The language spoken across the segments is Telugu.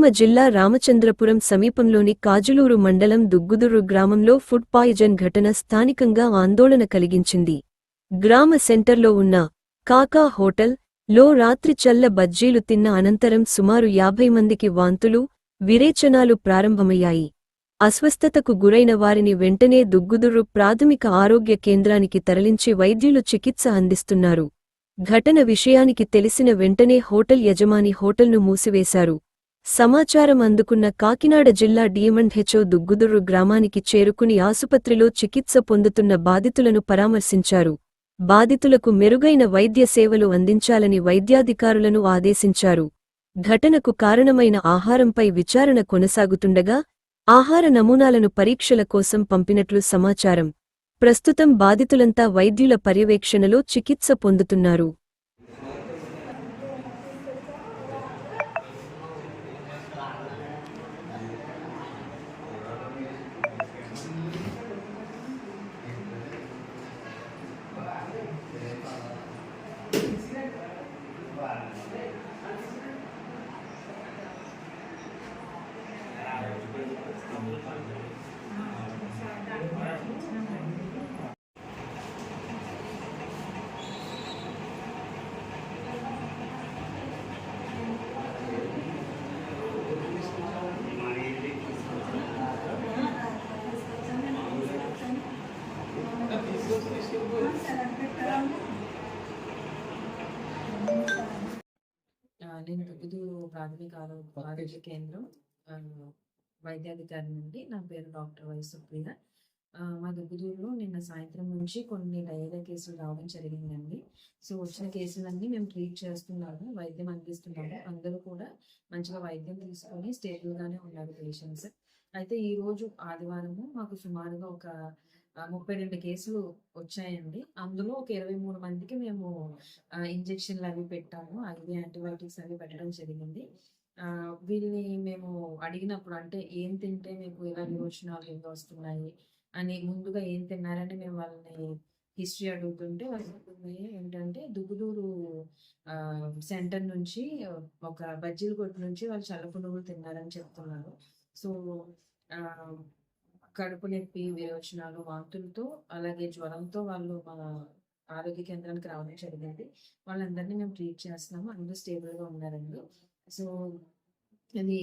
కోనసీమ జిల్లా రామచంద్రపురం సమీపంలోని కాజులూరు మండలం దుగ్గుదుర్రు గ్రామంలో ఫుడ్ పాయిజన్ ఘటన స్థానికంగా ఆందోళన కలిగించింది. గ్రామ సెంటర్లో ఉన్న కాకా హోటల్ లో రాత్రి చల్ల బజ్జీలు తిన్న అనంతరం సుమారు 50 మందికి వాంతులు, విరేచనాలు ప్రారంభమయ్యాయి. అస్వస్థతకు గురైన వారిని వెంటనే దుగ్గుదుర్రు ప్రాథమిక ఆరోగ్య కేంద్రానికి తరలించి వైద్యులు చికిత్స అందిస్తున్నారు. ఘటన విషయానికి తెలిసిన వెంటనే హోటల్ యజమాని హోటల్ను మూసివేశారు. సమాచారం అందుకున్న కాకినాడ జిల్లా డీఎంఎండ్హెచ్ఓ దుగ్గుదుర్రు గ్రామానికి చేరుకుని ఆసుపత్రిలో చికిత్స పొందుతున్న బాధితులను పరామర్శించారు. బాధితులకు మెరుగైన వైద్య సేవలు అందించాలని వైద్యాధికారులను ఆదేశించారు. ఘటనకు కారణమైన ఆహారంపై విచారణ కొనసాగుతుండగా ఆహార నమూనాలను పరీక్షల కోసం పంపినట్లు సమాచారం. ప్రస్తుతం బాధితులంతా వైద్యుల పర్యవేక్షణలో చికిత్స పొందుతున్నారు. నేను దుగ్గుదూరు ప్రాథమిక ఆరోగ్య కేంద్రం వైద్యాధికారి నుండి. నా పేరు డాక్టర్ వై సుప్రియ. మా దుగ్గుదూరులో నిన్న సాయంత్రం నుంచి కొన్ని డయేరియా కేసులు రావడం జరిగిందండి. సో వచ్చిన కేసులన్నీ మేము ట్రీట్ చేస్తున్నాము, వైద్యం అందిస్తున్నాము. అందరూ కూడా మంచిగా వైద్యం తీసుకొని స్టేబుల్గానే ఉన్నారు పేషెంట్స్. అయితే ఈరోజు ఆదివారము మాకు సుమారుగా ఒక 32 కేసులు వచ్చాయండి. అందులో ఒక 23 మందికి మేము ఇంజెక్షన్లు అవి పెట్టాము, అవి యాంటీబయాటిక్స్ అవి పెట్టడం జరిగింది. వీళ్ళని మేము అడిగినప్పుడు, అంటే ఏం తింటే మీకు ఇలా విరోచనాలు ఏదో వస్తున్నాయి అని ముందుగా ఏం తిన్నారని మేము వాళ్ళని హిస్టరీ అడుగుతుంటే, వాళ్ళు ఏంటంటే దుగ్గుదూరు సెంటర్ నుంచి ఒక బజ్జీల కొట్టు నుంచి వాళ్ళు చల్లపునుగులు తిన్నారని చెప్తున్నారు. సో కడుపు నొప్పి, విరోచనాలు, వాంతులతో అలాగే జ్వరంతో వాళ్ళు మా ఆరోగ్య కేంద్రానికి రావడం జరిగింది. వాళ్ళందరినీ మేము ట్రీట్ చేస్తున్నాము, అందరూ స్టేబుల్గా ఉన్నారండి. సో ఇది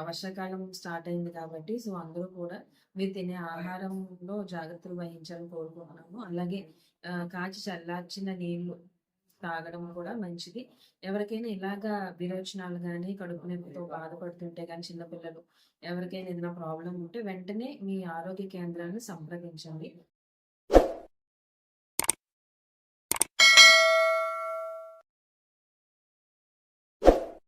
వర్షాకాలం స్టార్ట్ అయింది కాబట్టి సో అందరూ కూడా మీరు తినే ఆహారంలో జాగ్రత్తలు వహించాలని కోరుకుంటున్నాము. అలాగే కాచి చల్లార్చిన నీళ్లు తాగడం కూడా మంచిది. ఎవరికైనా ఇలాగా విరోచనాలు కానీ కడుపు నొప్పితో బాధపడుతుంటే కానీ చిన్నపిల్లలు ఎవరికైనా ఏదైనా ప్రాబ్లం ఉంటే వెంటనే మీ ఆరోగ్య కేంద్రాన్ని సంప్రదించండి.